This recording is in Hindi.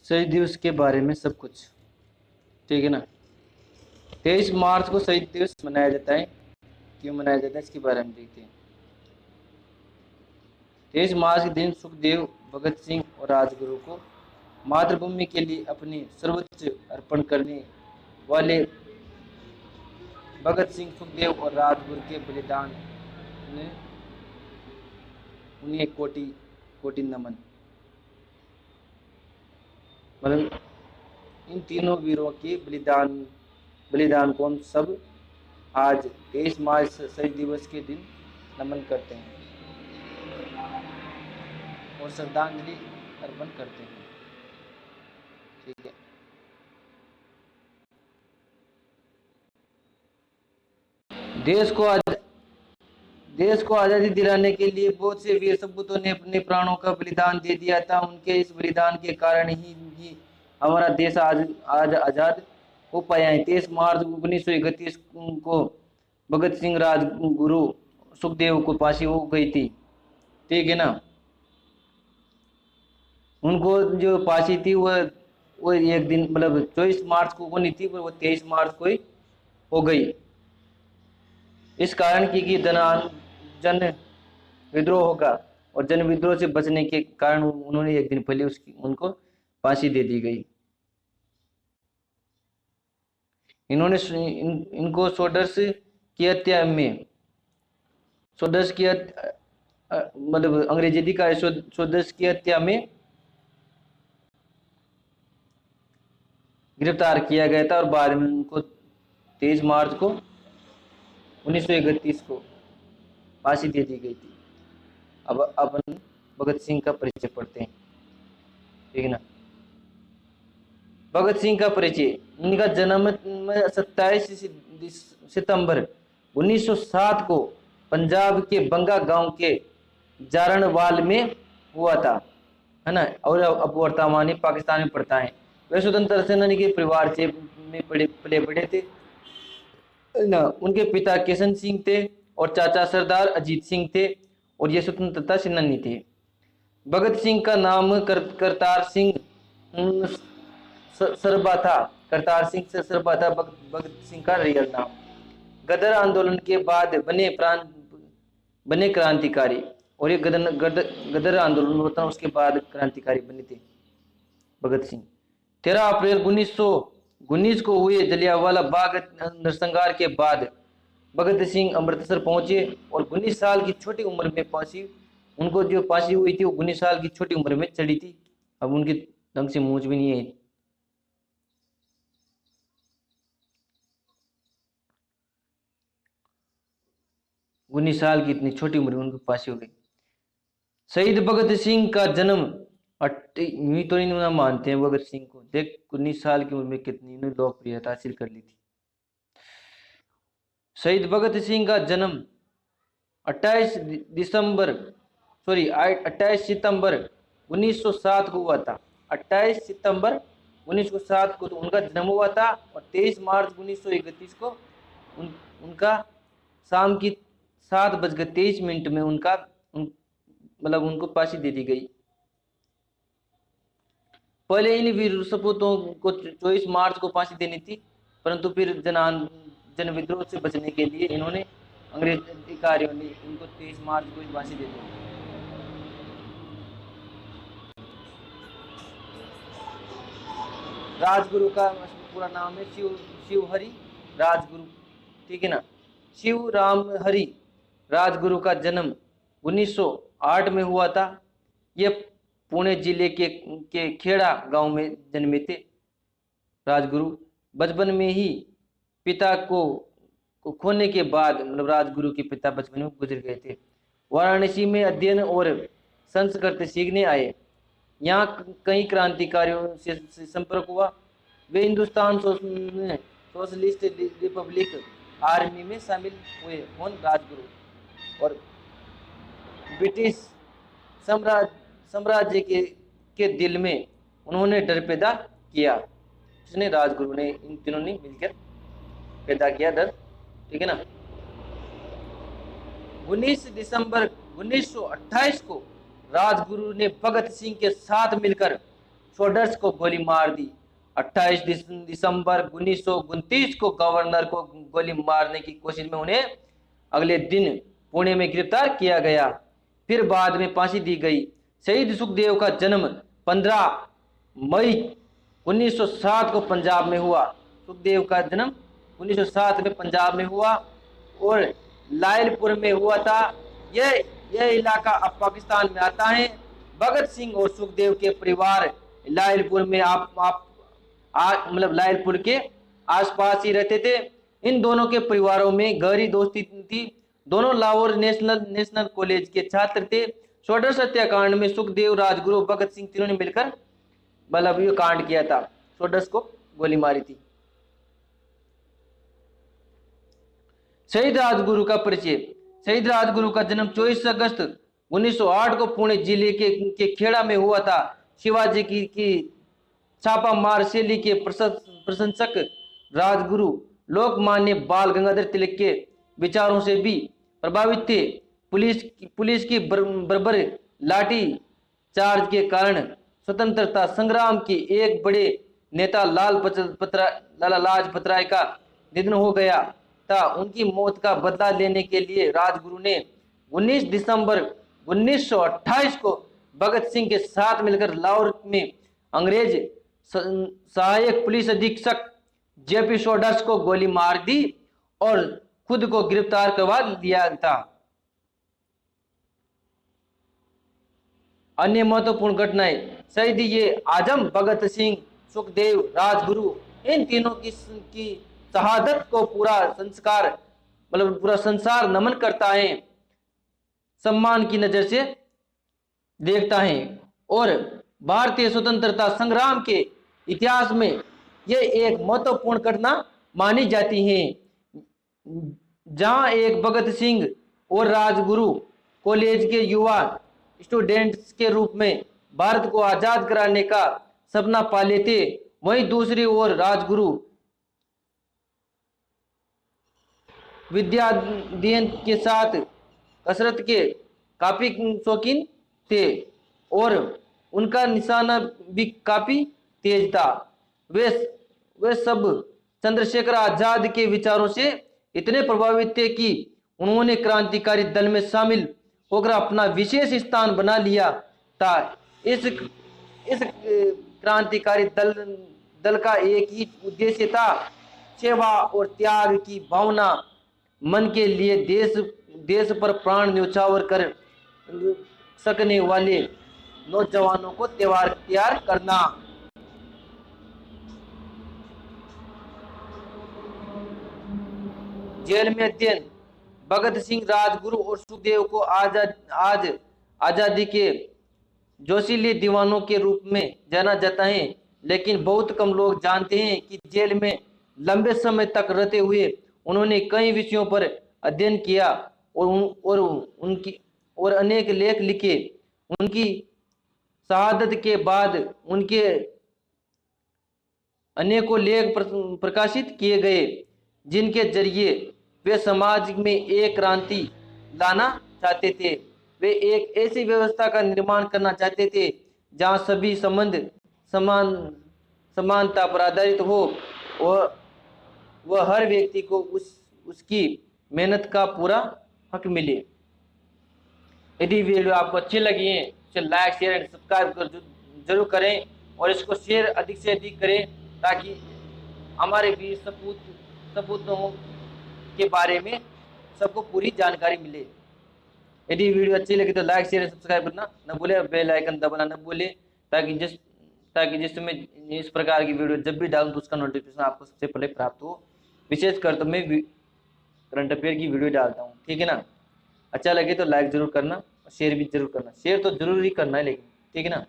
शहीद दिवस के बारे में सब कुछ, ठीक है ना। 23 मार्च को शहीद दिवस मनाया जाता है। क्यों मनाया जाता है इसके बारे में देखते हैं। 23 मार्च के दिन सुखदेव, भगत सिंह और राजगुरु को मातृभूमि के लिए अपनी सर्वोच्च अर्पण करने वाले भगत सिंह, सुखदेव और राजगुरु के बलिदान ने उन्हें कोटि कोटि नमन। मतलब इन तीनों वीरों के बलिदान को हम सब आज 23 मार्च शहीद दिवस के दिन नमन करते हैं और श्रद्धांजलि अर्पण करते हैं, ठीक है। देश को आजादी दिलाने के लिए बहुत से वीर सपूतों ने अपने प्राणों का बलिदान दे दिया था। उनके इस बलिदान के कारण ही हमारा देश आज आजाद हो पाया है। 23 मार्च 1931 को भगत सिंह, राजगुरु, सुखदेव को फांसी हो गई थी, ठीक है ना। उनको जो फांसी थी वो एक दिन मतलब 24 मार्च को नहीं थी, पर वो 23 मार्च को ही हो गई। इस कारण की जन विद्रोह होगा और जन विद्रोह से बचने के कारण उन्होंने एक दिन पहले उनको फांसी दे दी गई। इनको सोडर्स की हत्या में मतलब अंग्रेजी अधिकारी सोडर्स की हत्या में गिरफ्तार किया गया था और बाद में उनको 23 मार्च को 1931 को फांसी दे दी गई थी। अब अपन भगत सिंह का परिचय पढ़ते हैं, ठीक है ना। भगत सिंह का परिचय। इनका जन्म 27 सितंबर 1907 को पंजाब के बंगा गांव के जारणवाल में हुआ था, है ना। और अब वर्तमान में पाकिस्तान में पढ़ता है। वे स्वतंत्र सेनानी के परिवार से में पले बड़े थे ना। उनके पिता किशन सिंह थे और चाचा सरदार अजीत सिंह थे और ये स्वतंत्रता सेनानी थे। भगत सिंह का नाम करतार सिंह सरबा था। करतार सिंह सरबा था भगत सिंह का रियल नाम। गदर आंदोलन के बाद बने क्रांतिकारी, और ये गदर आंदोलन होता है उसके बाद क्रांतिकारी बने थे भगत सिंह। 13 अप्रैल 1919 को हुए जलियांवाला बाग नरसंहार के बाद भगत सिंह अमृतसर पहुंचे और 19 साल की छोटी उम्र में उनको जो फांसी हुई थी वो 19 साल की छोटी उम्र में चढ़ी थी। अब उनकी ढंग से मूंछ भी नहीं है। उन्नीस साल की इतनी छोटी उम्र में उनको फांसी हो गई। शहीद भगत सिंह का जन्म तो नहीं मानते हैं भगत सिंह को। देख 19 साल की उम्र में कितनी लोकप्रियता हासिल कर ली थी। शहीद भगत सिंह का जन्म 28 सितंबर 1907 को हुआ था। 28 सितंबर 1907 को तो उनका जन्म हुआ था और 23 मार्च 1931 को उनका शाम की 7:23 में मतलब उनको फांसी दे दी गई। पहले इन वीर सपूतों को 24 मार्च को फांसी देनी थी, परंतु फिर जन विद्रोह से बचने के लिए इन्होंने अंग्रेज अधिकारियों ने इनको 23 मार्च को ही फांसी दे दी। राजगुरु का पूरा नाम है शिवहरि राजगुरु, ठीक है ना। शिव राम हरि राजगुरु का जन्म 1908 में हुआ था। ये पुणे जिले के खेड़ा गांव में जन्मे थे राजगुरु। बचपन में ही पिता को खोने के बाद मतलब राजगुरु के पिता बचपन में गुजर गए थे। वाराणसी में अध्ययन और संस्कृत सीखने आए। यहाँ कई क्रांतिकारियों से संपर्क हुआ। वे हिंदुस्तान सोशलिस्ट रिपब्लिक आर्मी में शामिल हुए। राजगुरु और ब्रिटिश साम्राज्य के दिल में उन्होंने डर पैदा किया। जिसने राजगुरु ने इन तीनों ने मिलकर पैदा किया डर, ठीक है ना। 19 दिसंबर 1928 को राजगुरु ने भगत सिंह के साथ मिलकर शोडर्स को गोली मार दी। 28 दिसंबर 1929 को गवर्नर को गोली मारने की कोशिश में उन्हें अगले दिन पुणे में गिरफ्तार किया गया, फिर बाद में फांसी दी गई। शहीद सुखदेव का जन्म 15 मई 1907 को पंजाब में हुआ। सुखदेव का जन्म 1907 में पंजाब में हुआ और लायलपुर में हुआ था। यह इलाका अब पाकिस्तान में आता है। भगत सिंह और सुखदेव के परिवार लायलपुर में मतलब लायलपुर के आसपास ही रहते थे। इन दोनों के परिवारों में गहरी दोस्ती थी। दोनों लाहौर नेशनल कॉलेज के छात्र थे। शोडर्स हत्याकांड में सुखदेव, राजगुरु, भगत सिंह तीनों ने मिलकर मतलब ये कांड किया था, शोडर्स को गोली मारी थी। शहीद राजगुरु का परिचय। शहीद राजगुरु का जन्म 24 अगस्त 1908 को पुणे जिले के खेड़ा में हुआ था। शिवाजी की छापामार शैली के प्रशंसक राजगुरु लोकमान्य बाल गंगाधर तिलक के विचारों से भी प्रभावित थे। पुलिस की बर्बर लाठी चार्ज के कारण स्वतंत्रता संग्राम के एक बड़े नेता लाला लाजपत राय का निधन हो गया था। उनकी मौत का बदला लेने के लिए राजगुरु ने 19 दिसंबर 1928 को भगत सिंह के साथ मिलकर लाहौर में अंग्रेज सहायक पुलिस अधीक्षक जेपी शोडर्स को गोली मार दी और खुद को गिरफ्तार करवा दिया था। अन्य महत्वपूर्ण घटनाएं। शहीद ये आजम भगत सिंह, सुखदेव, राजगुरु, इन तीनों की शहादत को पूरा संसार नमन करता है, सम्मान की नजर से देखता है और भारतीय स्वतंत्रता संग्राम के इतिहास में यह एक महत्वपूर्ण घटना मानी जाती है, जहां एक भगत सिंह और राजगुरु कॉलेज के युवा स्टूडेंट्स के रूप में भारत को आजाद कराने का सपना पा लेते, वहीं दूसरी ओर राजगुरु विद्याध्ययन के साथ कसरत के काफी शौकीन थे और उनका निशाना भी काफी तेज था। वे सब चंद्रशेखर आजाद के विचारों से इतने प्रभावित थे कि उन्होंने क्रांतिकारी दल में शामिल होकर अपना विशेष स्थान बना लिया था। इस क्रांतिकारी दल का एक ही उद्देश्य था, सेवा और त्याग की भावना मन के लिए देश पर प्राण न्यौछावर कर सकने वाले नौजवानों को तैयार करना। जेल में अध्ययन। भगत सिंह, राजगुरु और सुखदेव को आज आजादी के जोशीले दीवानों के रूप में जाना जाता है, लेकिन बहुत कम लोग जानते हैं कि जेल में लंबे समय तक रहते हुए उन्होंने कई विषयों पर अध्ययन किया और अनेक लेख लिखे। उनकी शहादत के बाद उनके अनेकों लेख प्रकाशित किए गए, जिनके जरिए वे समाज में एक क्रांति लाना चाहते थे। वे एक ऐसी व्यवस्था का निर्माण करना चाहते थे जहां सभी संबंध समानता पर आधारित हो और वह हर व्यक्ति को उसकी मेहनत का पूरा हक मिले। यदि वीडियो आपको अच्छी लगी है तो लाइक, शेयर एंड सब्सक्राइब जरूर करें और इसको शेयर अधिक से अधिक करें ताकि हमारे भी सपूतों के बारे में सबको पूरी जानकारी मिले। यदि वीडियो अच्छी लगी तो लाइक, शेयर, सब्सक्राइब करना न भूले, बेल आइकन दबाना न भूले ताकि जिस समय इस प्रकार की वीडियो जब भी डालूं तो उसका नोटिफिकेशन आपको सबसे पहले प्राप्त हो। विशेषकर तो मैं करंट अफेयर की वीडियो डालता हूँ, ठीक है ना। अच्छा लगे तो लाइक जरूर करना और शेयर भी जरूर करना। शेयर तो जरूर ही करना है लेकिन, ठीक है ना।